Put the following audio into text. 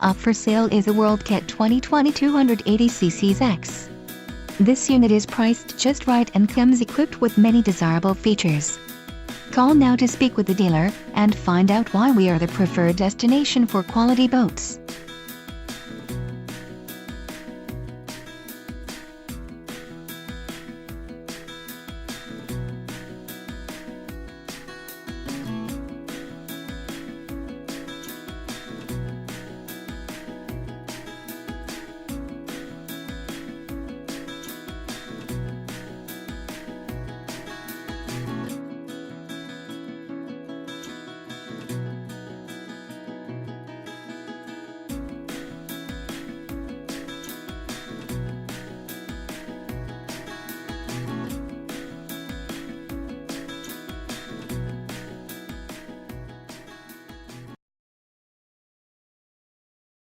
Up for sale is a World Cat 2020 280CC-X. This unit is priced just right and comes equipped with many desirable features. Call now to speak with the dealer and find out why we are the preferred destination for quality boats.